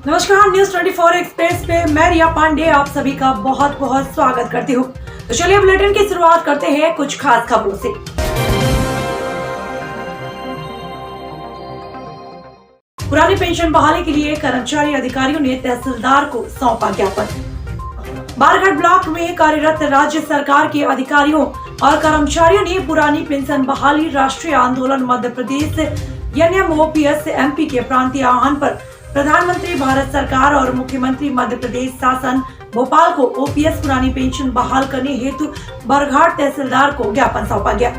नमस्कार, news 24 express पे मैं रिया पांडे आप सभी का बहुत बहुत स्वागत करती हूँ। तो चलिए बुलेटिन की शुरुआत करते हैं कुछ खास खबरों से। पुरानी पेंशन बहाली के लिए कर्मचारी अधिकारियों ने तहसीलदार को सौंपा ज्ञापन। बारघाट ब्लॉक में कार्यरत राज्य सरकार के अधिकारियों और कर्मचारियों ने पुरानी पेंशन बहाली राष्ट्रीय आंदोलन मध्य प्रदेश NMOPS MP के प्रांतीय आह्वान पर प्रधानमंत्री भारत सरकार और मुख्यमंत्री मध्य प्रदेश शासन भोपाल को OPS पुरानी पेंशन बहाल करने हेतु बरघाट तहसीलदार को ज्ञापन सौंपा गया।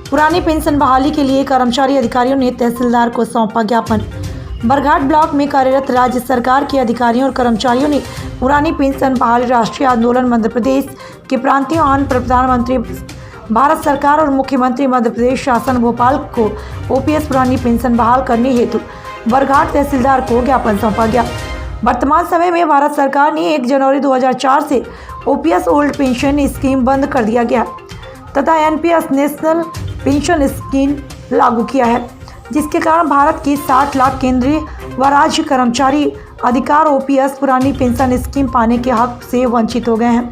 पुरानी पेंशन बहाली के लिए कर्मचारी अधिकारियों ने तहसीलदार को सौंपा ज्ञापन। बरघाट ब्लॉक में कार्यरत राज्य सरकार के अधिकारियों और कर्मचारियों ने पुरानी पेंशन बहाली राष्ट्रीय आंदोलन मध्य प्रदेश के प्रांतीय आह्वान पर प्रधानमंत्री भारत सरकार और मुख्यमंत्री मध्य प्रदेश शासन भोपाल को OPS पुरानी पेंशन बहाल करने हेतु बरघाट तहसीलदार को ज्ञापन सौंपा गया। वर्तमान समय में भारत सरकार ने 1 जनवरी 2004 से OPS ओल्ड पेंशन स्कीम बंद कर दिया गया तथा NPS नेशनल पेंशन स्कीम लागू किया है, जिसके कारण भारत के 60 लाख केंद्रीय व राज्य कर्मचारी अधिकार OPS पुरानी पेंशन स्कीम पाने के हक से वंचित हो गए हैं।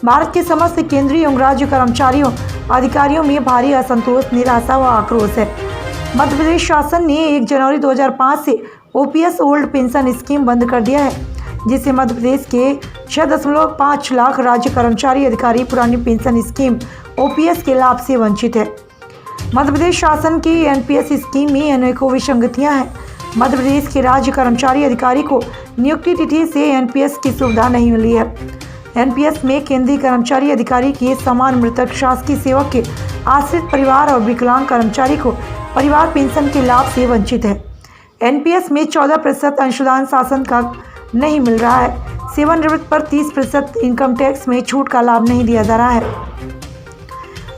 भारत के समस्त केंद्रीय एवं राज्य कर्मचारियों अधिकारियों में भारी असंतोष, निराशा व आक्रोश है। मध्य प्रदेश शासन ने 1 जनवरी 2005 से OPS ओल्ड पेंशन स्कीम बंद कर दिया है, जिससे मध्य प्रदेश के 6.5 लाख राज्य कर्मचारी अधिकारी पुरानी पेंशन स्कीम OPS के लाभ से वंचित है। मध्य प्रदेश शासन की NPS स्कीम में अनेकों विसंगतियां हैं। मध्य प्रदेश के राज्य कर्मचारी अधिकारी को नियुक्ति तिथि से NPS की सुविधा नहीं मिली है। NPS में केंद्रीय कर्मचारी अधिकारी के समान मृतक शासकीय सेवक के आश्रित परिवार और विकलांग कर्मचारी को परिवार पेंशन के लाभ से वंचित है। NPS में 14% अंशदान शासन का नहीं मिल रहा है। सेवानिवृत्त पर 30% इनकम टैक्स में छूट का लाभ नहीं दिया जा रहा है।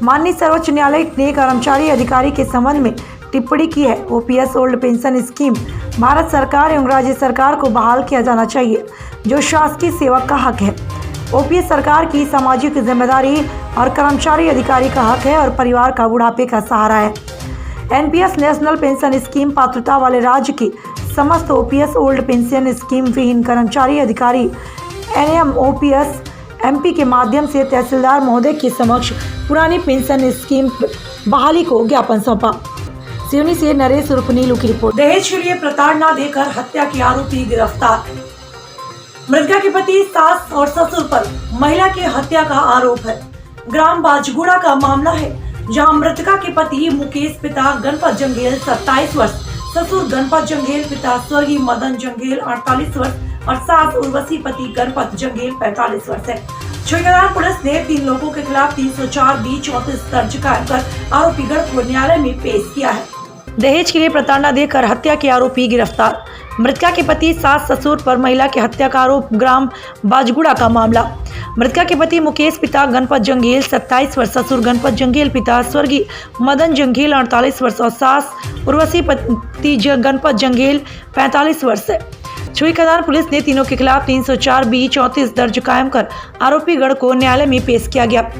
माननीय सर्वोच्च न्यायालय ने कर्मचारी अधिकारी के संबंध में टिप्पणी की है। OPS old pension scheme Bharat सरकार एवं राज्य सरकार को बहाल किया जाना चाहिए, जो शासकीय सेवक का हक है। OPS सरकार की सामाजिक जिम्मेदारी और कर्मचारी अधिकारी का हक है और परिवार का बुढ़ापे का सहारा है। NPS नेशनल पेंशन स्कीम पात्रता वाले राज्य की समस्त OPS ओल्ड पेंशन स्कीम विहीन कर्मचारी अधिकारी NMOPS MP के माध्यम से तहसीलदार महोदय के समक्ष पुरानी पेंशन स्कीम बहाली को ज्ञापन सौंपा। सिवनी से नरेश उर्फ नीलू की रिपोर्ट। दहेज के लिए प्रताड़ना देकर हत्या के आरोपी गिरफ्तार। मृतका के पति, सास और ससुर पर महिला की हत्या का आरोप है। ग्राम बाजगुड़ा का मामला है, जहां मृतका के पति मुकेश, पिता गणपत जंगेल 27 वर्ष, ससुर गणपत जंगेल, पिता स्वर्गीय मदन जंगेल 48 वर्ष और सास उर्वशी, पति गणपत जंगेल 45 वर्ष है। छुईकदार पुलिस ने 3 लोगों के खिलाफ 304B34 दर्ज कर आरोपीगण को न्यायालय में पेश किया है। दहेज के लिए प्रताड़ना देकर हत्या के आरोपी गिरफ्तार। मृतका के पति, सास, ससुर पर महिला की हत्या का आरोप। ग्राम बाजगुड़ा का मामला। मृतका के पति मुकेश, पिता गणपत जंगेल 27 वर्ष, ससुर गणपत जंगेल, पिता स्वर्गीय मदन जंगेल 48 वर्ष और सास उर्वशी, पति गणपत जंगेल 45 वर्ष है। छुईकदार पुलिस ने तीनों के खिलाफ 304B34 दर्ज कायम कर आरोपीगण को न्यायालय में पेश किया गया।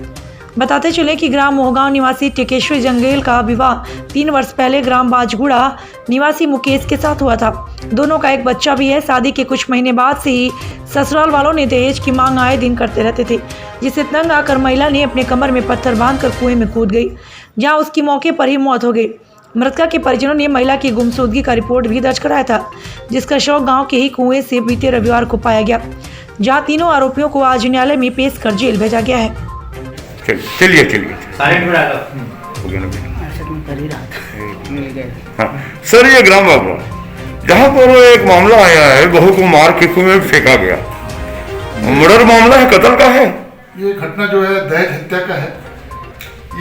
बताते चले कि ग्राम मोहगांव निवासी टिकेश्वर जंगेल का विवाह 3 वर्ष पहले ग्राम बाजगुड़ा निवासी मुकेश के साथ हुआ था। दोनों का एक बच्चा भी है। शादी के कुछ महीने बाद से ही ससुराल वालों ने दहेज की मांग आए दिन करते रहते थे, जिससे तंग आकर महिला ने अपने कमर में पत्थर बांधकर कुएं में कूद गई, जहां उसकी मौके पर ही मौत हो गई। मृतका के परिजनों ने महिला की गुमशुदगी का रिपोर्ट भी दर्ज कराया था, जिसका शव गाँव के ही कुएं से बीते रविवार को पाया गया, जहाँ तीनों आरोपियों को आज न्यायालय में पेश कर जेल भेजा गया है। चलिए सर, ये ग्राम बाबा जहाँ पर एक मामला आया है, बहू को मार के कुएं में फेंका गया, मर्डर मामला है, कत्ल का है। ये घटना जो है दहेज हत्या का है।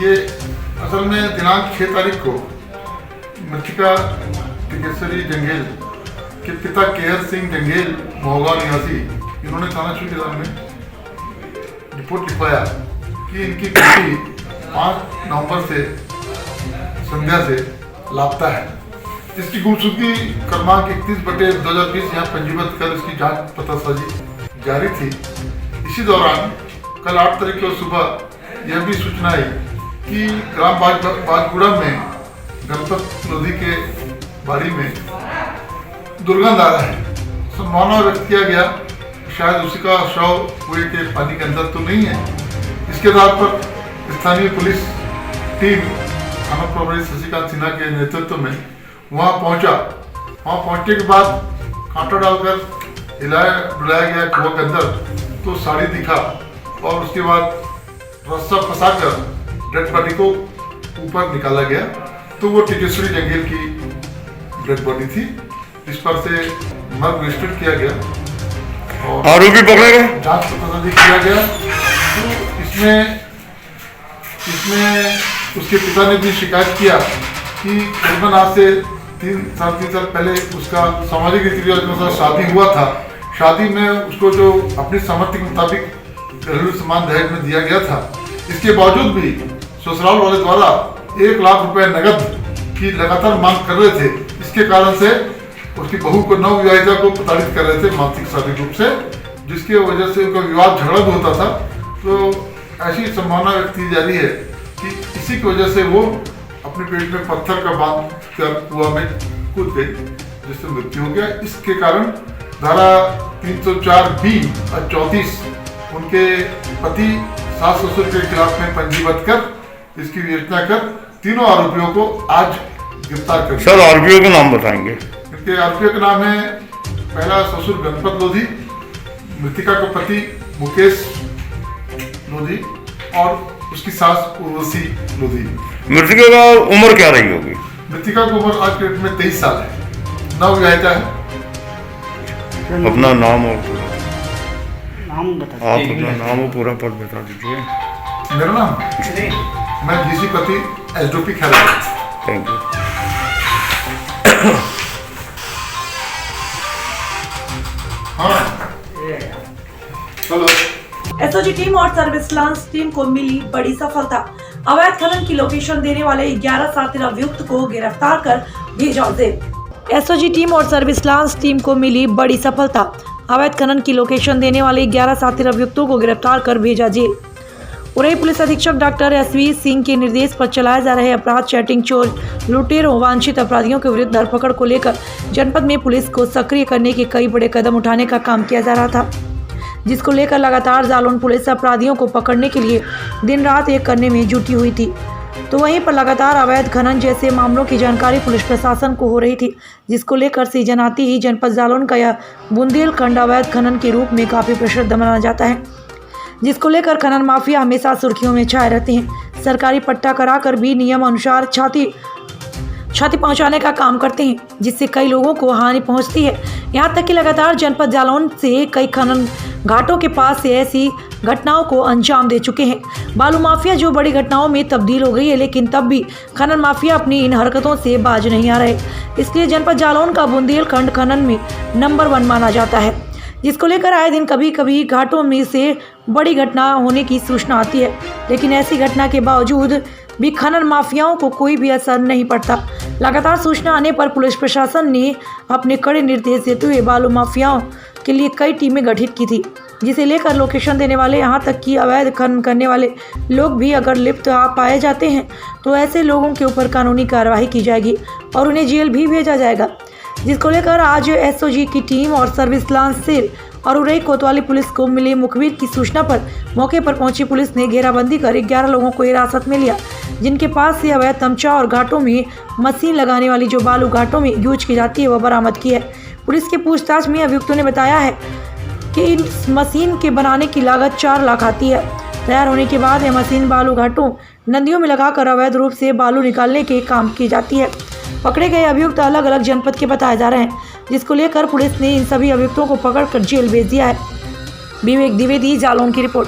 ये असल में दिनांक 6 तारीख को मृतका टिकेश्वरी जंगेल के पिता केहर सिंह जंगेल मोहगांव निवासी, इन्होंने थाना छुईकदार में रिपोर्ट लिखवाया कि इनकी बेटी 5 नवंबर से संध्या से लापता है। इसकी गुमशुदगी क्रमांक 31/2020 यहाँ पंजीबद्ध कर इसकी जांच पतासाजी जारी थी। इसी दौरान कल 8 तारीख को सुबह यह भी सूचना आई कि ग्राम बाजगुड़ा में गणपत लोधी के बाड़ी में दुर्गंध आ रहा है। संभावना व्यक्त किया गया शायद उसी का शव कुएं के पानी के अंदर तो नहीं है। इसके आधार पर स्थानीय पुलिस टीम थाना प्रभारी शशिकांत सिन्हा के नेतृत्व में वहां पहुंचा। वहां पहुंचने के बाद कांटा डालकर हिलाया डुलाया गया कुआं के अंदर, तो साड़ी दिखा और उसके बाद रस्सा फंसाकर डेड बॉडी को ऊपर निकाला गया। तो वो टिकेश्वरी जंगेल की डेड बॉडी थी, जिस पर से मर्ग रजिस्टर्ड किया गया और आरोपी पकड़े गए, जांच पड़ताल किया गया। तो इसमें उसके पिता ने भी शिकायत किया कि करीबन आज से 3-3.5 साल पहले उसका सामाजिक रीति रिवाज के अनुसार शादी हुआ था। शादी में उसको जो अपनी सहमति के मुताबिक घरेलू सामान दहेज में दिया गया था, इसके बावजूद भी ससुराल वाले द्वारा 1 लाख रुपए नकद की लगातार मांग कर रहे थे। इसके कारण से उसकी बहू को नवविवाहिता को प्रताड़ित कर रहे थे मानसिक शारीरिक रूप से, जिसकी वजह से उनका विवाद झगड़ा भी होता था। तो ऐसी संभावना व्यक्त की जा रही है कि इसी की वजह से वो अपने पेट में पत्थर का बांध कर कुआं में कूद गई, जिससे मृत्यु हो गया। इसके कारण धारा 304B और 34 उनके पति सास ससुर के खिलाफ में पंजीबद्ध कर इसकी विवेचना कर तीनों आरोपियों को आज गिरफ्तार कर। सर आरोपियों के नाम बताएंगे? इनके आरोपियों के नाम है, पहला ससुर गणपत लोधी, मृतिका का पति मुकेश लोधी और उसकी सास उर्वशी लोधी। मृतका का उम्र क्या रही होगी? मृतिका की उम्र आज के डेट में 23 साल है, नवविवाहिता है। अपना नाम और नाम बता। आप अपना नाम और पूरा पद बता दीजिए। मेरा नाम, मैं डीसी पति एसडीपी खैराबाद। Thank you. हाँ चलो। एसओजी टीम और सर्विस लांस टीम को मिली बड़ी सफलता। अवैध खनन की लोकेशन देने वाले 11 शातिर अभियुक्त को गिरफ्तार कर भेजा जेल। एसओजी टीम और सर्विस लांस टीम को मिली बड़ी सफलता। अवैध खनन की लोकेशन देने वाले 11 शातिर अभियुक्तों को गिरफ्तार कर भेजा जेल। उरई पुलिस अधीक्षक डॉक्टर एसवी सिंह के निर्देश पर चलाए जा रहे अपराध, चैटिंग, चोर, लुटेरों, वांछित अपराधियों के विरुद्ध धरपकड़ को लेकर जनपद में पुलिस को सक्रिय करने के कई बड़े कदम उठाने का काम किया जा रहा था, जिसको लेकर लगातार जालौन पुलिस अपराधियों को पकड़ने के लिए दिन रात एक करने में जुटी हुई थी। तो वहीं पर लगातार अवैध खनन जैसे मामलों की जानकारी पुलिस प्रशासन को हो रही थी, जिसको लेकर सीजन आती ही जनपद जालौन का यह बुंदेलखंड अवैध खनन के रूप में काफ़ी प्रसिद्ध माना जाता है, जिसको लेकर खनन माफिया हमेशा सुर्खियों में छाए रहते हैं। सरकारी पट्टा कराकर भी नियम अनुसार क्षति पहुंचाने का काम करते हैं, जिससे कई लोगों को हानि पहुंचती है। यहां तक कि लगातार जनपद जालौन से कई खनन घाटों के पास से ऐसी घटनाओं को अंजाम दे चुके हैं। बालू माफिया जो बड़ी घटनाओं में तब्दील हो गई है, लेकिन तब भी खनन माफिया अपनी इन हरकतों से बाज नहीं आ रहे। इसलिए जनपद जालौन का बुंदेलखंड खनन में नंबर 1 माना जाता है, जिसको लेकर आए दिन कभी कभी घाटों में से बड़ी घटना होने की सूचना आती है, लेकिन ऐसी घटना के बावजूद भी खनन माफियाओं को कोई भी असर नहीं पड़ता। लगातार सूचना आने पर पुलिस प्रशासन ने अपने कड़े निर्देश देते हुए बालू माफियाओं के लिए कई टीमें गठित की थी, जिसे लेकर लोकेशन देने वाले, यहाँ तक कि अवैध खनन करने वाले लोग भी अगर लिप्त पाए जाते हैं तो ऐसे लोगों के ऊपर कानूनी कार्रवाई की जाएगी और उन्हें जेल भी भेजा जाएगा। जिसको लेकर आज एसओजी की टीम और सर्विस लांस सेल और उरई कोतवाली पुलिस को मिली मुखबिर की सूचना पर मौके पर पहुंची पुलिस ने घेराबंदी कर 11 लोगों को हिरासत में लिया, जिनके पास से अवैध तमचा और घाटों में मशीन लगाने वाली जो बालू घाटों में यूज की जाती है वह बरामद की है। पुलिस की पूछताछ में अभियुक्तों ने बताया है कि इस मशीन के बनाने की लागत 4 लाख आती है। तैयार होने के बाद यह मशीन बालू घाटों, नदियों में लगाकर अवैध रूप से बालू निकालने के काम की जाती है। पकड़े गए अभियुक्त अलग अलग जनपद के बताए जा रहे हैं, जिसको लेकर पुलिस ने इन सभी अभियुक्तों को पकड़कर जेल भेज दिया है। विवेक द्विवेदी, जालौन की रिपोर्ट।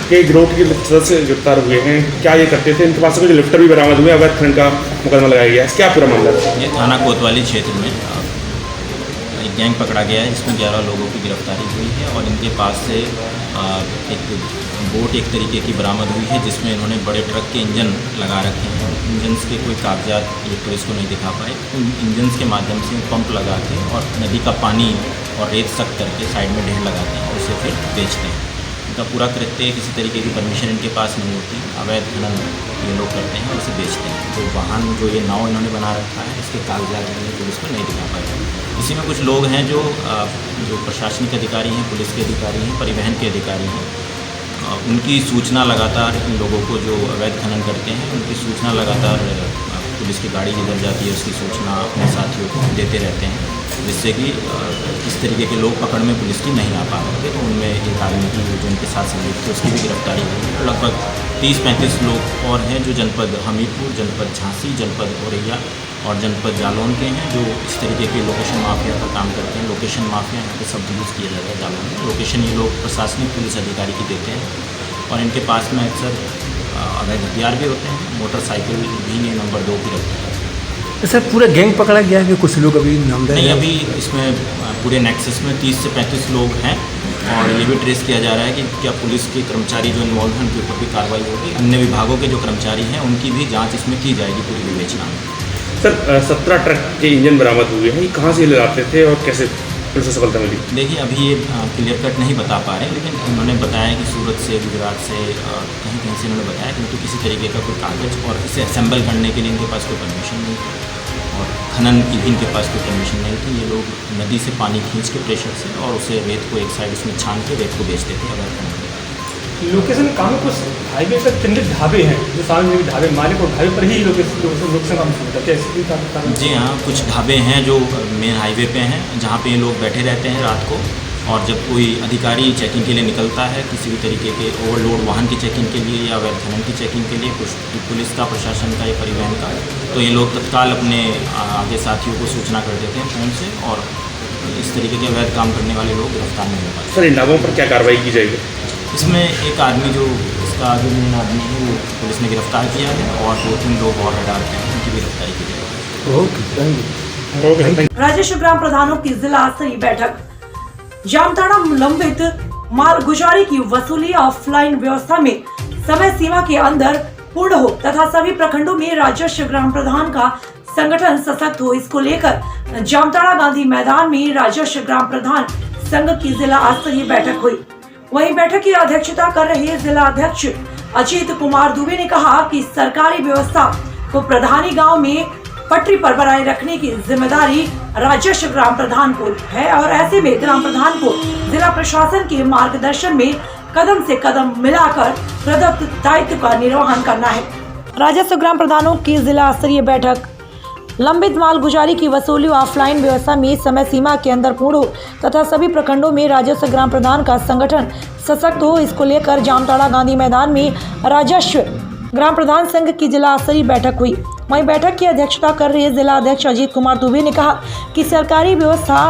के गिरोह की तरफ से गिरफ्तार हुए हैं, क्या ये करते थे? इनके पास से कुछ लिफ्टर भी बरामद हुए, अवैध खनन का मुकदमा लगाया गया है, क्या पूरा मामला है? ये थाना कोतवाली क्षेत्र में एक गैंग पकड़ा गया है, इसमें 11 लोगों की गिरफ्तारी हुई है और इनके पास से एक बोट एक तरीके की बरामद हुई है, जिसमें इन्होंने बड़े ट्रक के इंजन लगा रखे हैं। इंजन्स के कोई कागजात ये पुलिस को नहीं दिखा पाए। उन इंजन्स के माध्यम से पंप लगा के और नदी का पानी और रेत सख्त करके साइड में ढेर लगाते हैं और उसे फिर बेचते हैं। इनका पूरा कृत्य किसी तरीके की परमिशन इनके पास नहीं होती, अवैध खनन ये लोग करते हैं और उसे बेचते हैं। तो वाहन जो ये नाव इन्होंने बना रखा है, इसके कागजात इन्होंने पुलिस को नहीं दिखा पाए। इसी में कुछ लोग हैं जो प्रशासनिक अधिकारी हैं, पुलिस के अधिकारी हैं, परिवहन के अधिकारी हैं, उनकी सूचना लगातार इन लोगों को जो अवैध खनन करते हैं उनकी सूचना लगातार पुलिस की गाड़ी जिधर जाती है उसकी सूचना अपने साथियों को देते रहते हैं, जिससे कि इस तरीके के लोग पकड़ में पुलिस की नहीं आ पा रहे थे। तो उनमें एक आदमी की जो उनके साथ संलिप्त थे उसकी भी गिरफ्तारी हुई है। लगभग 30-35 लोग और हैं जो जनपद हमीरपुर, जनपद झांसी, जनपद औरैया और जनपद जालौन के हैं, जो इस तरीके के लोकेशन माफिया का काम करते हैं। लोकेशन माफिया यहाँ पे शब्द यूज़ किया जाता है जालौन में। लोकेशन ये लोग प्रशासनिक पुलिस अधिकारी की देते हैं और इनके पास में अक्सर अवैध हथियार भी होते हैं, मोटरसाइकिल भी ये नंबर 2 की रखते हैं। तो सर पूरा गैंग पकड़ा गया है कि कुछ लोग अभी नामजद नहीं, हैं? अभी इसमें पूरे नेक्सस में 30 से 35 लोग हैं और ये भी ट्रेस किया जा रहा है कि क्या पुलिस के कर्मचारी जो इन्वॉल्व हैं उनके ऊपर भी कार्रवाई होगी। अन्य विभागों के जो कर्मचारी हैं उनकी भी जांच इसमें की जाएगी पूरी विवेचना में। सर 17 ट्रक के इंजन बरामद हुए हैं, ये कहाँ से ले लाते थे और कैसे पुलिस को सफलता मिली? देखिए, अभी ये क्लियर कट नहीं बता पा रहे, लेकिन उन्होंने बताया कि सूरत से, गुजरात से, कहीं कहीं से इन्होंने बताया, किंतु किसी तरीके का कोई कागज़ और इसे असेंबल करने के लिए इनके पास कोई परमिशन नहीं थी और खनन की भी इनके पास कोई परमिशन नहीं थी। ये लोग नदी से पानी खींच के प्रेशर से और उसे रेत को एक साइड उसमें छान के रेत को बेचते थे अगर खनन। लोकेशन काम कुछ हाईवे पर केंद्रित ढाबे हैं जो सार्वजनिक ढाबे मालिक और ढाबे पर ही लोकेशन काम शुरू होता है। जी हाँ, कुछ ढाबे हैं जो मेन हाईवे पे हैं जहाँ पे ये लोग बैठे रहते हैं रात को, और जब कोई अधिकारी चेकिंग के लिए निकलता है किसी भी तरीके के ओवरलोड वाहन की चेकिंग के लिए या अवैध खनन की चेकिंग के लिए पुलिस का, प्रशासन का या परिवहन का, तो ये लोग तत्काल अपने आगे साथियों को सूचना कर देते हैं फ़ोन से और इस तरीके के अवैध काम करने वाले लोग गिरफ्तार नहीं हो पाते। सर इन ढाबों पर क्या कार्रवाई की जाएगी? इसमें एक आदमी जो इसका जो मेन आदमी है वो पुलिस ने गिरफ्तार किया है और 2-3 लोग और रडार पे हैं, उनकी भी गिरफ्तारी की जाएगी। ओके। राजस्व ग्राम प्रधानों की जिला स्तरीय बैठक। जामताड़ा लंबित माल गुजारी की वसूली ऑफलाइन व्यवस्था में समय सीमा के अंदर पूर्ण हो तथा सभी प्रखंडों में राजस्व ग्राम प्रधान का संगठन सशक्त हो, इसको लेकर जामताड़ा गांधी मैदान में राजस्व ग्राम प्रधान संघ की जिला स्तरीय बैठक हुई। वहीं बैठक की अध्यक्षता कर रहे जिला अध्यक्ष अजीत कुमार दुबे ने कहा कि सरकारी व्यवस्था को प्रधानी गांव में पटरी पर बनाए रखने की जिम्मेदारी राजस्व ग्राम प्रधान को है और ऐसे में ग्राम प्रधान को जिला प्रशासन के मार्गदर्शन में कदम से कदम मिलाकर प्रदत्त दायित्व का निर्वहन करना है। राजस्व ग्राम प्रधानों की जिला स्तरीय बैठक। लंबित माल गुजारी की वसूली ऑफलाइन व्यवस्था में समय सीमा के अंदर पूर्ण हो तथा सभी प्रखंडों में राजस्व ग्राम प्रधान का संगठन सशक्त हो, इसको लेकर जामताड़ा गांधी मैदान में राजस्व ग्राम प्रधान संघ की जिला स्तरीय बैठक हुई। वहीं बैठक की अध्यक्षता कर रहे जिला अध्यक्ष अजीत कुमार दुबे ने कहा कि सरकारी व्यवस्था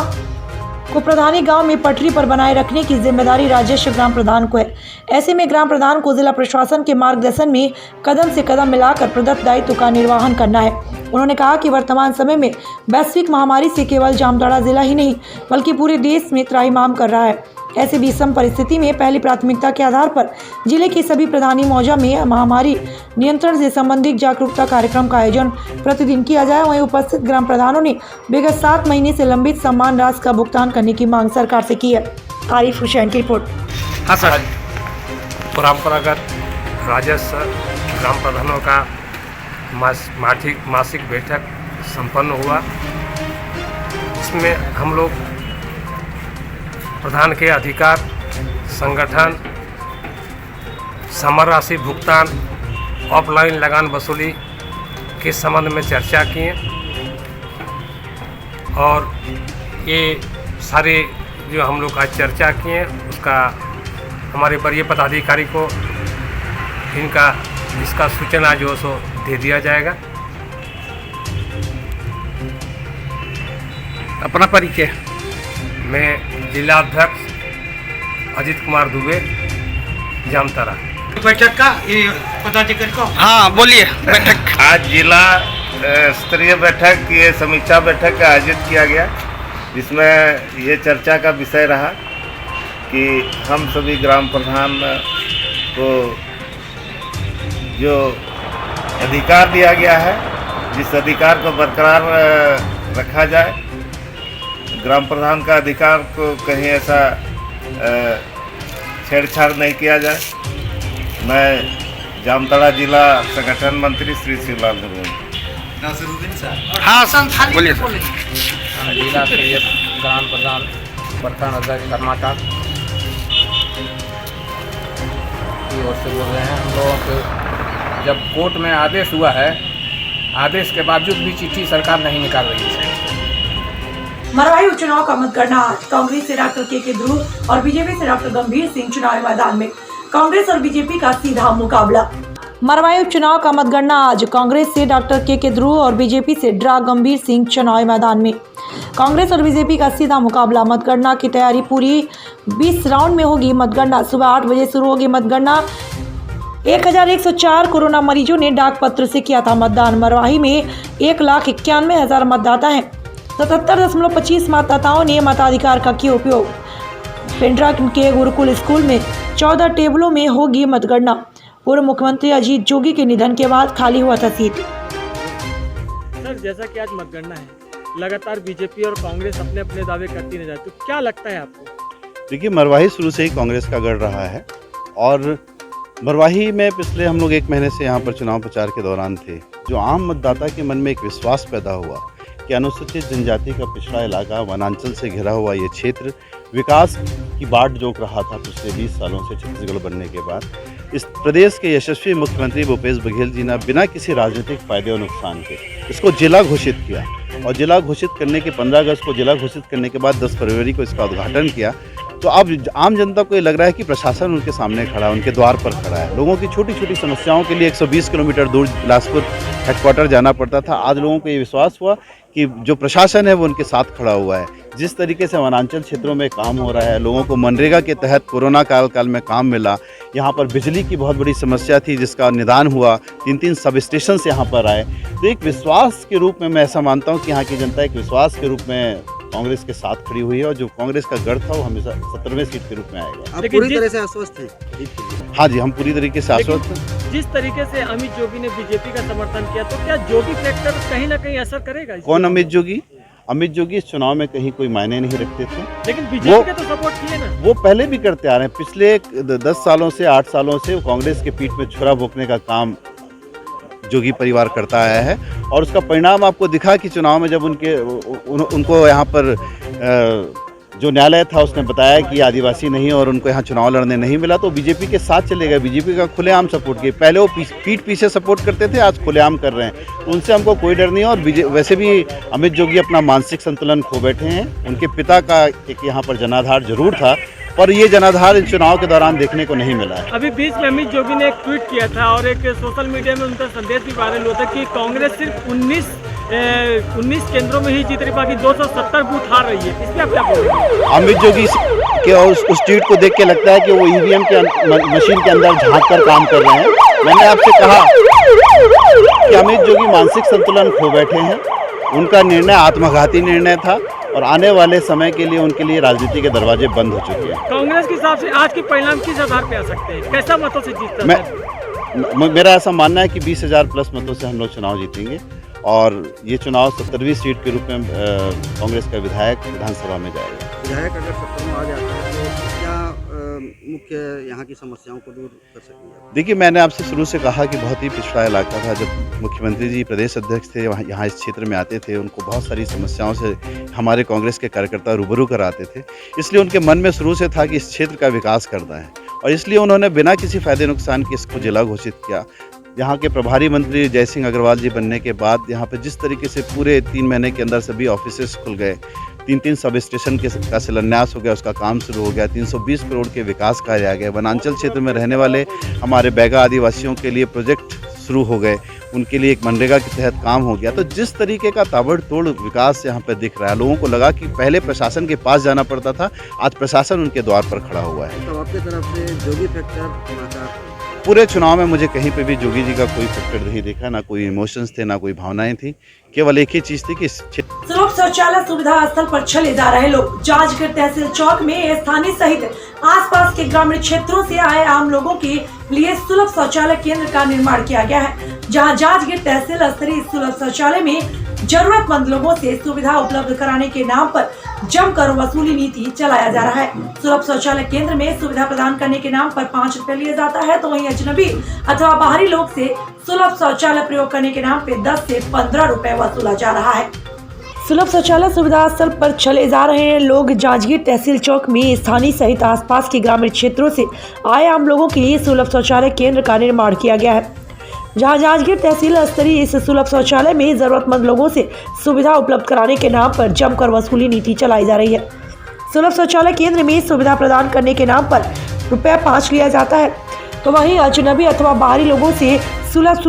को प्रधानी गांव में पटरी पर बनाए रखने की जिम्मेदारी राजस्व ग्राम प्रधान को है। ऐसे में ग्राम प्रधान को जिला प्रशासन के मार्गदर्शन में कदम से कदम मिलाकर प्रदत्त दायित्व का निर्वहन करना है। उन्होंने कहा कि वर्तमान समय में वैश्विक महामारी से केवल जामताड़ा जिला ही नहीं बल्कि पूरे देश में त्राहिमाम कर रहा है। ऐसी विषम परिस्थिति में पहली प्राथमिकता के आधार पर जिले की सभी प्रधानी मौजा में महामारी नियंत्रण से संबंधित जागरूकता कार्यक्रम का आयोजन प्रतिदिन किया जाए। वहीं उपस्थित ग्राम प्रधानों ने विगत 7 महीने से लंबित सम्मान राशि का भुगतान करने की मांग सरकार से की है। आरिफ हुसैन की रिपोर्ट। हाँ सर, परंपरागत राजस्व ग्राम प्रधानों का मासिक बैठक संपन्न हुआ। इसमें हम लोग प्रधान के अधिकार, संगठन, सम्मान राशि भुगतान, ऑफलाइन लगान वसूली के संबंध में चर्चा किए और ये सारे जो हम लोग आज चर्चा किए उसका हमारे वरीय पदाधिकारी को इसका सूचना जो सो दे दिया जाएगा। अपना परिचय। मैं जिला अध्यक्ष अजीत कुमार दुबे, जामताड़ा। बैठक का पदाधिकारी को हाँ बोलिए। बैठक आज जिला स्तरीय बैठक, ये समीक्षा बैठक का आयोजित किया गया, जिसमें ये चर्चा का विषय रहा कि हम सभी ग्राम प्रधान को जो अधिकार दिया गया है, जिस अधिकार को बरकरार रखा जाए। ग्राम प्रधान का अधिकार को कहीं ऐसा छेड़छाड़ नहीं किया जाए। मैं जामताड़ा जिला संगठन मंत्री श्री शिवलाल मुर्मू। बोलिए सर। जिला के ग्राम प्रधान प्रधान अध्यक्ष कर्नाटक की ओर से बोल रहे हैं। हम लोगों के जब कोर्ट में आदेश हुआ है, आदेश के बावजूद भी चिट्ठी सरकार नहीं निकाल रही है। मरवाही उपचुनाव का मतगणना आज कांग्रेस से डॉक्टर के ध्रुव और बीजेपी से डॉक्टर गंभीर सिंह चुनावी मैदान में। कांग्रेस और बीजेपी का सीधा मुकाबला। मरवाही उपचुनाव का मतगणना आज कांग्रेस से डॉक्टर के ध्रुव और बीजेपी से डॉ गंभीर सिंह चुनावी मैदान में। कांग्रेस और बीजेपी का सीधा मुकाबला। मतगणना की तैयारी पूरी 20 राउंड में होगी। मतगणना सुबह 8 बजे शुरू होगी। मतगणना 1104 कोरोना मरीजों ने डाक पत्र से किया था मतदान। मरवाही में 1,91,000 मतदाता हैं। 77.25 मतदाताओं ने मताधिकार का किया उपयोग। पेंड्रा के गुरुकुल स्कूल में 14 टेबलों में होगी मतगणना। पूर्व मुख्यमंत्री अजीत जोगी के निधन के बाद खाली हुआ था सीट। सर, जैसा कि आज मतगणना है, लगातार बीजेपी और कांग्रेस अपने अपने दावे करती नजर, तो क्या लगता है आपको? देखिए, मरवाही शुरू से ही कांग्रेस का गढ़ रहा है और मरवाही में पिछले हम लोग 1 महीने से यहाँ पर चुनाव प्रचार के दौरान थे। जो आम मतदाता के मन में एक विश्वास पैदा हुआ कि अनुसूचित जनजाति का पिछड़ा इलाका, वनांचल से घिरा हुआ ये क्षेत्र विकास की बाट जोक रहा था पिछले 20 सालों से छत्तीसगढ़ बनने के बाद। इस प्रदेश के यशस्वी मुख्यमंत्री भूपेश बघेल जी ने बिना किसी राजनीतिक फायदे और नुकसान के इसको जिला घोषित किया और जिला घोषित करने के 15 अगस्त को जिला घोषित करने के बाद 10 फरवरी को इसका उद्घाटन किया। तो अब आम जनता को ये लग रहा है कि प्रशासन उनके सामने खड़ा है, उनके द्वार पर खड़ा है। लोगों की छोटी छोटी समस्याओं के लिए 120 किलोमीटर दूर बिलासपुर हेडक्वार्टर जाना पड़ता था। आज लोगों को ये विश्वास हुआ कि जो प्रशासन है वो उनके साथ खड़ा हुआ है। जिस तरीके से वनांचल क्षेत्रों में काम हो रहा है, लोगों को मनरेगा के तहत कोरोना काल में काम मिला। यहाँ पर बिजली की बहुत बड़ी समस्या थी जिसका निदान हुआ। 3 सब स्टेशन यहाँ पर आए। तो एक विश्वास के रूप में मैं ऐसा मानता हूँ कि यहाँ की जनता एक विश्वास के रूप में कांग्रेस के साथ खड़ी हुई है और जो कांग्रेस का गढ़ था वो हमेशा 17वें सीट के रूप में आएगा। आप पूरी तरह से आश्वस्त हैं? हाँ जी, हम पूरी तरीके से आश्वस्त हैं। जिस तरीके से अमित जोगी ने बीजेपी का समर्थन किया, तो क्या जोगी फैक्टर कहीं ना कहीं असर करेगा? कौन अमित जोगी? अमित जोगी इस चुनाव में कहीं कोई मायने नहीं रखते थे, लेकिन बीजेपी का तो सपोर्ट किए ना। वो पहले भी करते आ रहे हैं। पिछले 10 सालों से 8 सालों से कांग्रेस के पीठ में छुरा भोंकने का काम जोगी परिवार करता आया है और उसका परिणाम आपको दिखा कि चुनाव में जब उनको यहाँ पर जो न्यायालय था उसने बताया कि आदिवासी नहीं और उनको यहाँ चुनाव लड़ने नहीं मिला तो बीजेपी के साथ चले गए। बीजेपी का खुलेआम सपोर्ट किया। पहले वो पीठ पीछे सपोर्ट करते थे, आज खुलेआम कर रहे हैं। तो उनसे हमको कोई डर नहीं है। और वैसे भी अमित जोगी अपना मानसिक संतुलन खो बैठे हैं। उनके पिता का एक यहाँ पर जनाधार जरूर था पर ये जनाधार इन चुनाव के दौरान देखने को नहीं मिला है। अभी बीच में अमित जोगी ने एक ट्वीट किया था और एक सोशल मीडिया में उनका संदेश भी वायरल हुआ था कि कांग्रेस सिर्फ 19 केंद्रों में ही जीत रही, बाकी 270 बूथ हार रही है। इसमें आप क्या बोलेंगे? अमित जोगी के उस ट्वीट को देख के लगता है कि वो ईवीएम के मशीन के अंदर झांक कर काम कर रहे हैं। मैंने आपसे कहा कि अमित जोगी मानसिक संतुलन खो बैठे हैं। उनका निर्णय आत्मघाती निर्णय था और आने वाले समय के लिए उनके लिए राजनीति के दरवाजे बंद हो चुके हैं। कांग्रेस के हिसाब से आज के परिणाम किस आधार पे आ सकते हैं? कैसा मतों से जीतता है? मेरा ऐसा मानना है कि 20,000 प्लस मतों से हम लोग चुनाव जीतेंगे और ये चुनाव 17वीं सीट के रूप में कांग्रेस का विधायक विधानसभा में जाएगा। विधायक अगर 17 में आ जाता है तो क्या मुख्य यहाँ की समस्याओं को दूर कर सकेंगे? देखिए, मैंने आपसे शुरू से कहा कि बहुत ही पिछड़ा इलाका था। जब मुख्यमंत्री जी प्रदेश अध्यक्ष थे वहाँ यहाँ इस क्षेत्र में आते थे, उनको बहुत सारी समस्याओं से हमारे कांग्रेस के कार्यकर्ता रूबरू कराते थे। इसलिए उनके मन में शुरू से था कि इस क्षेत्र का विकास करना है और इसलिए उन्होंने बिना किसी फायदे नुकसान के इसको जिला घोषित किया। यहाँ के प्रभारी मंत्री जय सिंह अग्रवाल जी बनने के बाद यहाँ पे जिस तरीके से पूरे 3 महीने के अंदर सभी ऑफिसेस खुल गए, 3 सब स्टेशन का शिलान्यास हो गया, उसका काम शुरू हो गया, 320 करोड़ के विकास कार्य आ गए। वनांचल क्षेत्र में रहने वाले हमारे बैगा आदिवासियों के लिए प्रोजेक्ट शुरू हो गए, उनके लिए एक मनरेगा के तहत काम हो गया। तो जिस तरीके का ताबड़तोड़ विकास यहाँ पे दिख रहा है, लोगों को लगा कि पहले प्रशासन के पास जाना पड़ता था, आज प्रशासन उनके द्वार पर खड़ा हुआ है। तो आपकी तरफ से जोगी फैक्टर पूरे चुनाव में मुझे कहीं पे भी जोगी जी का कोई फैक्टर नहीं देखा, ना कोई इमोशंस थे, ना कोई भावनाएं थी। केवल एक ही चीज थी कि सुलभ शौचालय सुविधा स्थल पर चले जा रहे लोग। जांजगीर तहसील चौक में स्थानीय सहित आसपास के ग्रामीण क्षेत्रों से आए आम लोगों के लिए सुलभ शौचालय केंद्र का निर्माण किया गया है, जहां जांजगीर तहसील स्तरीय सुलभ शौचालय में जरूरतमंद लोगों से सुविधा उपलब्ध कराने के नाम पर जमकर वसूली नीति चलाया जा रहा है। सुलभ शौचालय केंद्र में सुविधा प्रदान करने के नाम पर 5 रुपए लिए जाता है, तो वहीं अजनबी अथवा बाहरी लोग से सुलभ शौचालय प्रयोग करने के नाम पे 10 से 15 रुपए वसूला जा रहा है। सुलभ शौचालय सुविधा स्थल पर चले जा रहे हैं लोग। जांजगीर तहसील चौक में स्थानीय सहित आसपास के ग्रामीण क्षेत्रों से आए आम लोगों के लिए सुलभ शौचालय केंद्र का निर्माण किया गया है, जहां जांजगीर तहसील स्तरीय इस सुलभ शौचालय में जरूरतमंद लोगों से सुविधा उपलब्ध कराने के नाम पर जमकर वसूली नीति चलाई जा रही है। सुलभ शौचालय केंद्र में सुविधा प्रदान करने के नाम पर रुपया 5 लिया जाता है, तो वहीं अजनबी अथवा बाहरी लोगों से सुलभ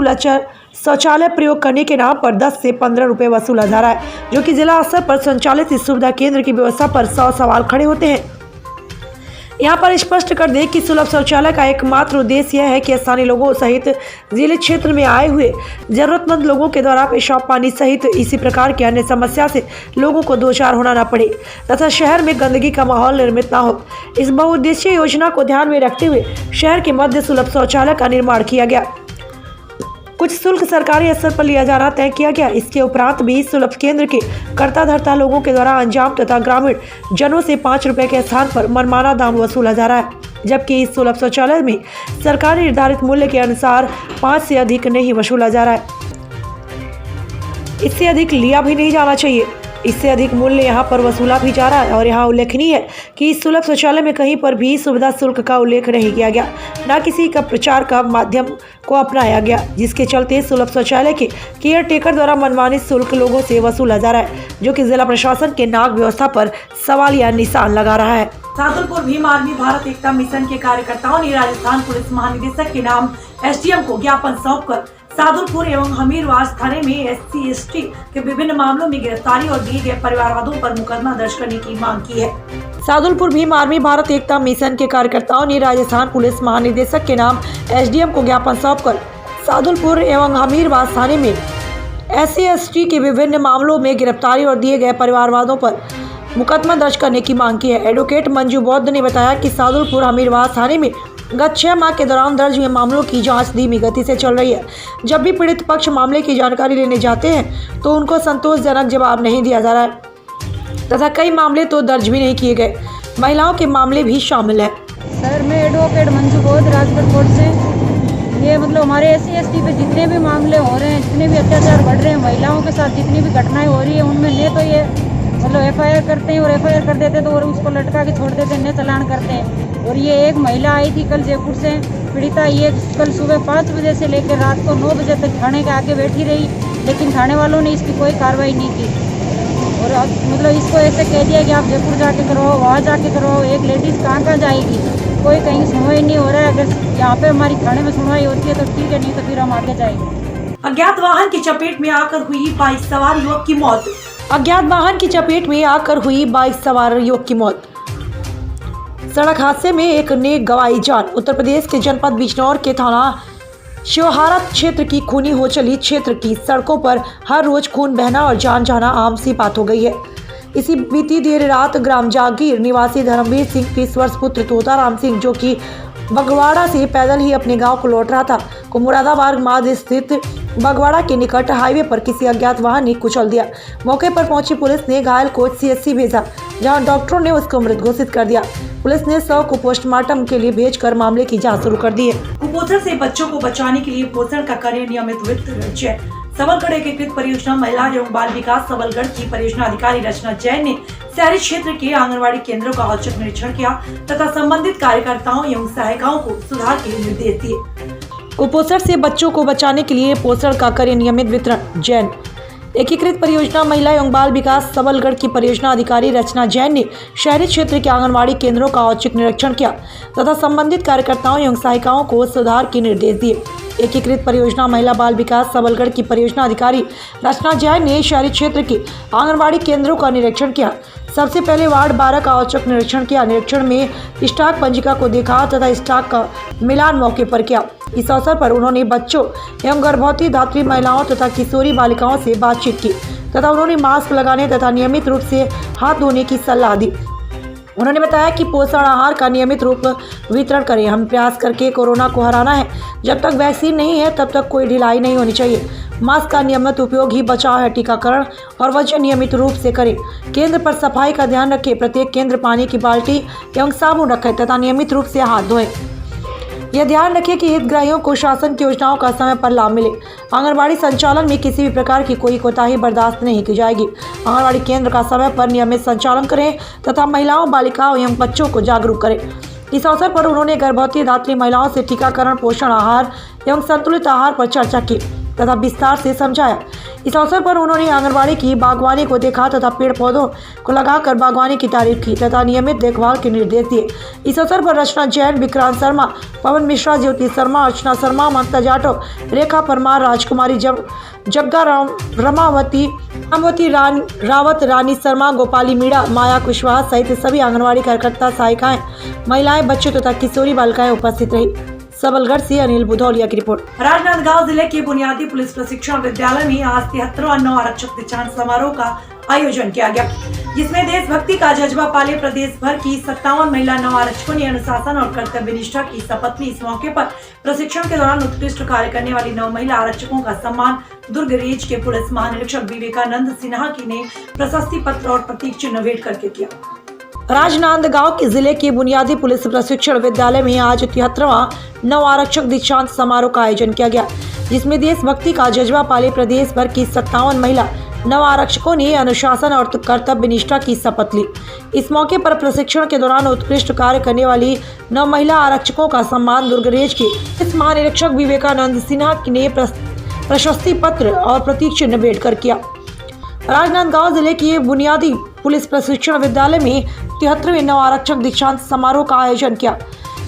शौचालय प्रयोग करने के नाम पर 10 से 15 रुपए वसूला जा रहा है, जो कि जिला स्तर पर संचालित इस सुविधा केंद्र की व्यवस्था पर 100 सवाल खड़े होते हैं। यहाँ पर स्पष्ट कर दें कि सुलभ शौचालय का एकमात्र उद्देश्य यह है कि स्थानीय लोगों सहित जिले क्षेत्र में आए हुए जरूरतमंद लोगों के द्वारा पेशाब पानी सहित इसी प्रकार की अन्य समस्या से लोगों को दो चार होना न पड़े तथा शहर में गंदगी का माहौल निर्मित न हो। इस बहुउद्देशीय योजना को ध्यान में रखते हुए शहर के मध्य सुलभ शौचालय का निर्माण किया गया। कुछ शुल्क सरकारी स्तर पर लिया जाना तय किया गया। इसके उपरांत भी सुलभ केंद्र के कर्ता धर्ता लोगों के द्वारा अंजाम तथा ग्रामीण जनों से 5 रुपए के स्थान पर मनमाना दाम वसूला जा रहा है, जबकि इस सुलभ शौचालय में सरकारी निर्धारित मूल्य के अनुसार 5 से अधिक नहीं वसूला जा रहा है। इससे अधिक लिया भी नहीं जाना चाहिए। इससे अधिक मूल्य यहाँ पर वसूला भी जा रहा है और यहाँ उल्लेखनीय है कि इस सुलभ शौचालय में कहीं पर भी सुविधा शुल्क का उल्लेख नहीं किया गया, न किसी का प्रचार का माध्यम को अपनाया गया, जिसके चलते सुलभ शौचालय के केयर टेकर द्वारा मनमानी शुल्क लोगों से वसूला जा रहा है, जो कि जिला प्रशासन के नाक व्यवस्था पर सवाल या निशान लगा रहा है। सादुलपुर भीम आर्मी भारत एकता मिशन के कार्यकर्ताओं ने राजस्थान पुलिस महानिदेशक के नाम SDM को ज्ञापन सौंपकर सादुलपुर एवं हमीरवास थाने में SC/ST के विभिन्न मामलों में गिरफ्तारी और दिए गए परिवारवादों पर मुकदमा दर्ज करने की मांग की है। सादुलपुर भीम आर्मी भारत एकता मिशन के कार्यकर्ताओं ने राजस्थान पुलिस महानिदेशक के नाम SDM को ज्ञापन सौंपकर सादुलपुर एवं हमीरवास थाने में SC/ST के विभिन्न मामलों में गिरफ्तारी और दिए गए परिवारवादों पर मुकदमा दर्ज करने की मांग की है। एडवोकेट मंजू बौद्ध ने बताया कि सादुलपुर हमीरवास थाने में गत 6 माह के दौरान दर्ज हुए मामलों की जांच धीमी गति से चल रही है। जब भी पीड़ित पक्ष मामले की जानकारी लेने जाते हैं तो उनको संतोषजनक जवाब नहीं दिया जा रहा है तथा कई मामले तो दर्ज भी नहीं किए गए। महिलाओं के मामले भी शामिल है। सर, मैं एडवोकेट मंजू बौद्ध राजगढ़ कोर्ट से। ये मतलब हमारे SC/ST पे जितने भी मामले हो रहे हैं, जितने भी अत्याचार बढ़ रहे हैं, महिलाओं के साथ जितनी भी घटनाएं हो रही है, उनमें ने तो ये मतलब FIR करते हैं और FIR कर देते तो और उसको लटका के छोड़ देते हैं, ने चालान करते हैं। और ये एक महिला आई थी कल जयपुर से पीड़िता, ये कल सुबह 5 बजे से लेकर रात को 9 बजे तक थाने के आगे बैठी रही, लेकिन थाने वालों ने इसकी कोई कार्रवाई नहीं की। और अब मतलब इसको ऐसे कह दिया कि आप जयपुर जाके करवाओ, वहाँ जाके करवाओ। एक लेडीज़ कहाँ जाएगी, कोई कहीं सुनवाई नहीं हो रहा है। अगर यहाँ पे हमारी थाने में सुनवाई होती है तो ठीक है, नहीं तो फिर हम आगे जाएंगे। अज्ञात वाहन की चपेट में आकर हुई बाइक सवार युवक की मौत। अज्ञात वाहन की चपेट में आकर हुई बाइक सवार युवक की मौत। सड़क हादसे में एक ने गंवाई जान। उत्तर प्रदेश के जनपद बिजनौर के थाना शिवहारा क्षेत्र की खूनी हो चली क्षेत्र की सड़कों पर हर रोज खून बहना और जान जाना आम सी बात हो गई है। इसी बीती देर रात ग्राम जागीर निवासी धर्मवीर सिंह 30 वर्ष पुत्र तोताराम सिंह, जो कि बगवाड़ा से पैदल ही अपने गांव को लौट रहा था, को मुरादाबाद मार्ग स्थित बगवाड़ा के निकट हाईवे पर किसी अज्ञात वाहन ने कुचल दिया। मौके पर पहुंची पुलिस ने घायल को CSC भेजा, जहां डॉक्टरों ने उसको मृत घोषित कर दिया। पुलिस ने शव को पोस्टमार्टम के लिए भेजकर मामले की जांच शुरू कर दी है। कुपोषण से बच्चों को बचाने के लिए पोषण का करें नियमित वितरण। सबलगढ़ एकीकृत परियोजना महिला एवं बाल विकास सबलगढ़ की परियोजना अधिकारी रचना जैन ने शहरी क्षेत्र के आंगनबाड़ी केंद्रों का औचक निरीक्षण किया तथा संबंधित कार्यकर्ताओं एवं सहायिकाओं को सुधार के निर्देश दिए। कुपोषण से बच्चों को बचाने के लिए पोषण का करें नियमित वितरण। जैन एकीकृत परियोजना महिला एवं बाल विकास सबलगढ़ की परियोजना अधिकारी रचना जैन ने शहरी क्षेत्र के आंगनबाड़ी केंद्रों का औचक निरीक्षण किया तथा संबंधित कार्यकर्ताओं एवं सहायिकाओं को सुधार के निर्देश दिए। एकीकृत परियोजना महिला बाल विकास सबलगढ़ की परियोजना अधिकारी रचना जैन ने शहरी क्षेत्र के आंगनबाड़ी केंद्रों का निरीक्षण किया। सबसे पहले वार्ड 12 का औचक निरीक्षण किया। निरीक्षण में स्टॉक पंजिका को देखा तथा स्टॉक का मिलान मौके पर किया। इस अवसर पर उन्होंने बच्चों एवं गर्भवती धात्री महिलाओं तथा किशोरी बालिकाओं से बातचीत की तथा उन्होंने मास्क लगाने तथा नियमित रूप से हाथ धोने की सलाह दी। उन्होंने बताया कि पोषण आहार का नियमित रूप वितरण करें। हम प्रयास करके कोरोना को हराना है। जब तक वैक्सीन नहीं है तब तक कोई ढिलाई नहीं होनी चाहिए। मास्क का नियमित उपयोग ही बचाव है। टीकाकरण और वजन नियमित रूप से करें। केंद्र पर सफाई का ध्यान रखें। प्रत्येक केंद्र पानी की बाल्टी एवं साबुन रखें तथा नियमित रूप से हाथ धोएं। यह ध्यान रखें कि हितग्राहियों को शासन की योजनाओं का समय पर लाभ मिले। आंगनबाड़ी संचालन में किसी भी प्रकार की कोई कोताही बर्दाश्त नहीं की जाएगी। आंगनबाड़ी केंद्र का समय पर नियमित संचालन करें तथा महिलाओं, बालिकाओं एवं बच्चों को जागरूक करें। इस अवसर पर उन्होंने गर्भवती दात्री महिलाओं से टीकाकरण, पोषण आहार एवं संतुलित आहार पर चर्चा की तथा विस्तार से समझाया। इस अवसर पर उन्होंने आंगनबाड़ी की बागवानी को देखा तथा पेड़ पौधों को लगाकर बागवानी की तारीफ की तथा नियमित देखभाल के निर्देश दिए। इस अवसर पर रचना जैन, विक्रांत शर्मा, पवन मिश्रा, ज्योति शर्मा, अर्चना शर्मा, ममता जाटव, रेखा परमार, राजकुमारी जग्गा रमावती रावत, रानी शर्मा, गोपाली मीणा, माया कुशवाहा सहित सभी आंगनबाड़ी कार्यकर्ता, सहायिकाएं, महिलाएं, बच्चे तथा किशोरी बालिकाएं उपस्थित रही। सबलगढ़ से अनिल बुधौलिया की रिपोर्ट। राजनांदगांव जिले के बुनियादी पुलिस प्रशिक्षण विद्यालय में आज 73वां नव आरक्षक दीक्षांत समारोह का आयोजन किया गया, जिसमें देशभक्ति का जज्बा पाले प्रदेश भर की 57 महिला नव आरक्षकों ने अनुशासन और कर्तव्य निष्ठा की शपथ ली। इस मौके पर प्रशिक्षण के दौरान उत्कृष्ट कार्य करने वाली 9 महिला आरक्षकों का सम्मान दुर्ग रेंज के पुलिस महानिरीक्षक विवेकानंद सिन्हा की ने प्रशस्ति पत्र और प्रतीक चिन्ह भेंट करके किया। राजनांदगांव के जिले के बुनियादी पुलिस प्रशिक्षण विद्यालय में आज 73वां नव आरक्षक दीक्षांत समारोह का आयोजन किया गया, जिसमें देशभक्ति का जज्बा पाले प्रदेश भर की 57 महिला नव आरक्षकों ने अनुशासन और कर्तव्य निष्ठा की शपथ ली। इस मौके पर प्रशिक्षण के दौरान उत्कृष्ट कार्य करने वाली 9 महिला आरक्षकों का सम्मान दुर्ग रेंज के पुलिस महानिरीक्षक विवेकानंद सिन्हा ने प्रशस्ति पत्र और प्रतीक चिन्ह भेंट कर किया। राजनांदगांव जिले के बुनियादी पुलिस प्रशिक्षण विद्यालय में 73वें नव आरक्षक दीक्षांत समारोह का आयोजन किया।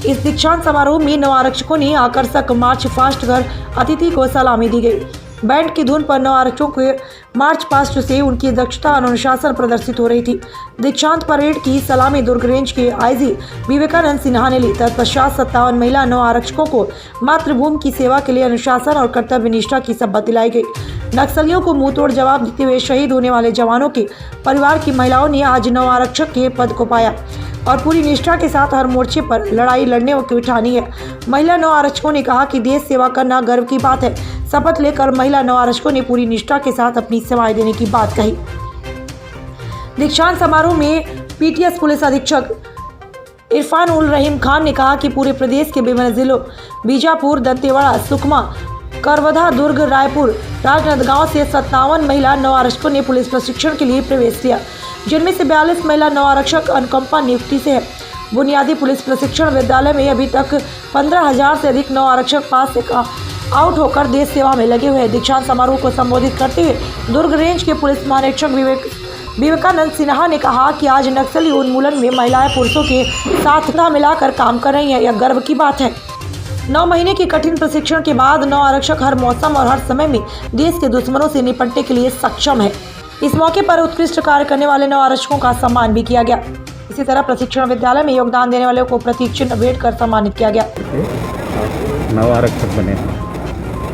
इस दीक्षांत समारोह में नव आरक्षकों ने आकर्षक मार्च पास्ट कर अतिथि को सलामी दी गई। बैंड की धुन पर नव आरक्षकों के मार्च पास्ट से उनकी दक्षता और अनुशासन प्रदर्शित हो रही थी। दीक्षांत परेड की सलामी दुर्ग रेंज के आईजी विवेकानंद सिन्हा ने ली। तत्पश्चात 57 महिला नव आरक्षकों को मातृभूमि की सेवा के लिए अनुशासन और कर्तव्य निष्ठा की शपथ दिलाई गई। नक्सलियों को मुंहतोड़ जवाब देते हुए शहीद होने वाले जवानों के परिवार की महिलाओं ने आज नव आरक्षक के पद को पाया और पूरी निष्ठा के साथ हर मोर्चे पर लड़ाई लड़ने की ठानी है। महिला नव आरक्षकों ने कहा कि देश सेवा करना गर्व की बात है। शपथ लेकर महिला नव आरक्षकों ने पूरी निष्ठा के साथ अपनी सेवाएं देने की बात कही। दीक्षांत समारोह में पीटीएस पुलिस अधीक्षक इरफान उल रहीम खान ने कहा कि पूरे प्रदेश के विभिन्न जिलों बीजापुर, दंतेवाड़ा, सुकमा, करवधा, दुर्ग, रायपुर, राजनांदगांव से 57 महिला नव आरक्षकों ने पुलिस प्रशिक्षण के लिए प्रवेश किया, जिनमें से 42 महिला नव आरक्षक अनुकंपा नियुक्ति से है। बुनियादी पुलिस प्रशिक्षण विद्यालय में अभी तक 15,000 से अधिक नव आरक्षक पास से आउट होकर देश सेवा में लगे हुए हैं। दीक्षांत समारोह को संबोधित करते हुए दुर्ग रेंज के पुलिस महानिरीक्षक विवेकानंद सिन्हा ने कहा कि आज नक्सली उन्मूलन में महिलाएं पुरुषों के साथ मिलाकर काम कर रही हैं। यह गर्व की बात है। 9 महीने के कठिन प्रशिक्षण के बाद नौ आरक्षक हर मौसम और हर समय में देश के दुश्मनों से निपटने के लिए सक्षम है। इस मौके पर उत्कृष्ट कार्य करने वाले नौ आरक्षकों का सम्मान भी किया गया। इसी तरह प्रशिक्षण विद्यालय में योगदान देने वालों को प्रतीक चिन्ह भेंट कर सम्मानित किया गया। नौ आरक्षक बने,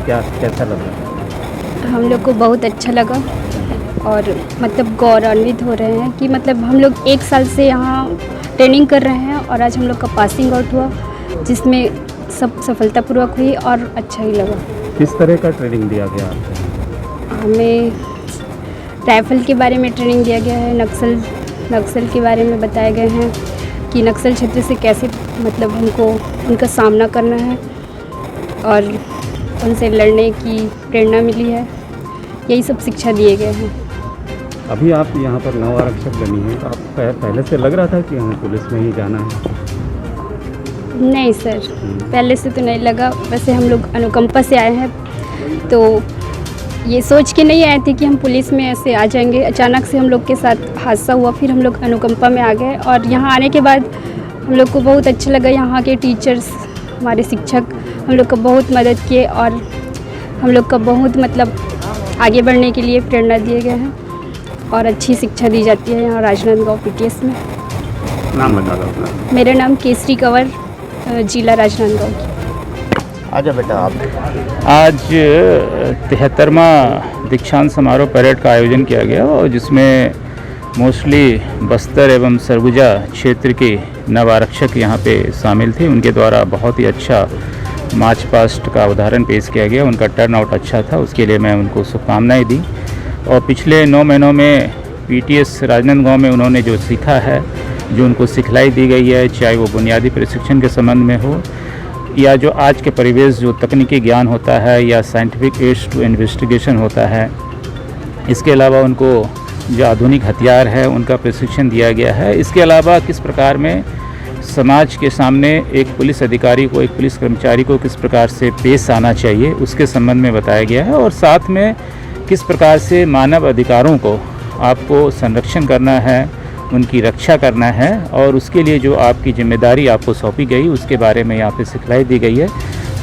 क्या कैसा लगा? हम लोग को बहुत अच्छा लगा और मतलब गौरवान्वित हो रहे हैं कि मतलब हम लोग 1 साल से यहाँ ट्रेनिंग कर रहे हैं और आज हम लोग का पासिंग आउट हुआ, जिसमें सब सफलतापूर्वक हुई और अच्छा ही लगा। किस तरह का ट्रेनिंग दिया गया आपको? हमें राइफल के बारे में ट्रेनिंग दिया गया है, नक्सल के बारे में बताए गए हैं कि नक्सल क्षेत्र से कैसे मतलब हमको उनका सामना करना है और उनसे लड़ने की प्रेरणा मिली है। यही सब शिक्षा दिए गए हैं। अभी आप यहाँ पर नौ आरक्षक बनी हैं, तो आप पहले से लग रहा था कि हमें पुलिस में ही जाना है? नहीं सर, पहले से तो नहीं लगा। वैसे हम लोग अनुकंपा से आए हैं, तो ये सोच के नहीं आए थे कि हम पुलिस में ऐसे आ जाएंगे। अचानक से हम लोग के साथ हादसा हुआ, फिर हम लोग अनुकंपा में आ गए और यहाँ आने के बाद हम लोग को बहुत अच्छा लगा। यहाँ के टीचर्स, हमारे शिक्षक हम लोग को बहुत मदद किए और हम लोग का बहुत मतलब आगे बढ़ने के लिए प्रेरणा दिए गए हैं और अच्छी शिक्षा दी जाती है यहाँ राजनांदगांव पीटीएस में। नाम बता दो अपना। मेरा नाम केसरी कंवर, जिला राजनांदगांव की। आजा बेटा आप। आज 73वां दीक्षांत समारोह परेड का आयोजन किया गया और जिसमें मोस्टली बस्तर एवं सरगुजा क्षेत्र के नव आरक्षक यहाँ पे शामिल थे। उनके द्वारा बहुत ही अच्छा मार्च पास्ट का उदाहरण पेश किया गया। उनका टर्न आउट अच्छा था, उसके लिए मैं उनको शुभकामनाएँ दी। और पिछले 9 महीनों में पीटीएस राजनांदगांव में उन्होंने जो सीखा है, जो उनको सिखलाई दी गई है, चाहे वो बुनियादी प्रशिक्षण के संबंध में हो या जो आज के परिवेश जो तकनीकी ज्ञान होता है या साइंटिफिक एड्स टू इन्वेस्टिगेशन होता है, इसके अलावा उनको जो आधुनिक हथियार है उनका प्रशिक्षण दिया गया है। इसके अलावा किस प्रकार में समाज के सामने एक पुलिस अधिकारी को, एक पुलिस कर्मचारी को किस प्रकार से पेश आना चाहिए उसके संबंध में बताया गया है। और साथ में किस प्रकार से मानव अधिकारों को आपको संरक्षण करना है, उनकी रक्षा करना है और उसके लिए जो आपकी जिम्मेदारी आपको सौंपी गई उसके बारे में यहाँ पे सिखलाई दी गई है।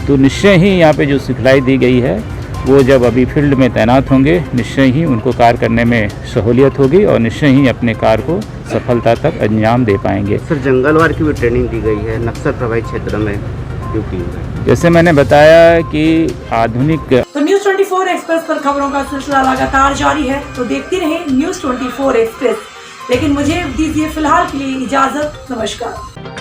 तो निश्चय ही यहाँ पे जो सिखलाई दी गई है वो जब अभी फील्ड में तैनात होंगे, निश्चय ही उनको कार्य करने में सहूलियत होगी और निश्चय ही अपने कार्य को सफलता तक अंजाम दे पाएंगे। सर, जंगलवार की भी ट्रेनिंग दी गई है नक्सल प्रभावित क्षेत्र में ड्यूटी में। जैसे मैंने बताया कि आधुनिक तो न्यूज़ 24 एक्सप्रेस पर खबरों का सिलसिला लगातार जारी है, तो देखते रहें न्यूज़ 24 एक्सप्रेस। लेकिन मुझे दीजिए फिलहाल के लिए इजाजत। नमस्कार।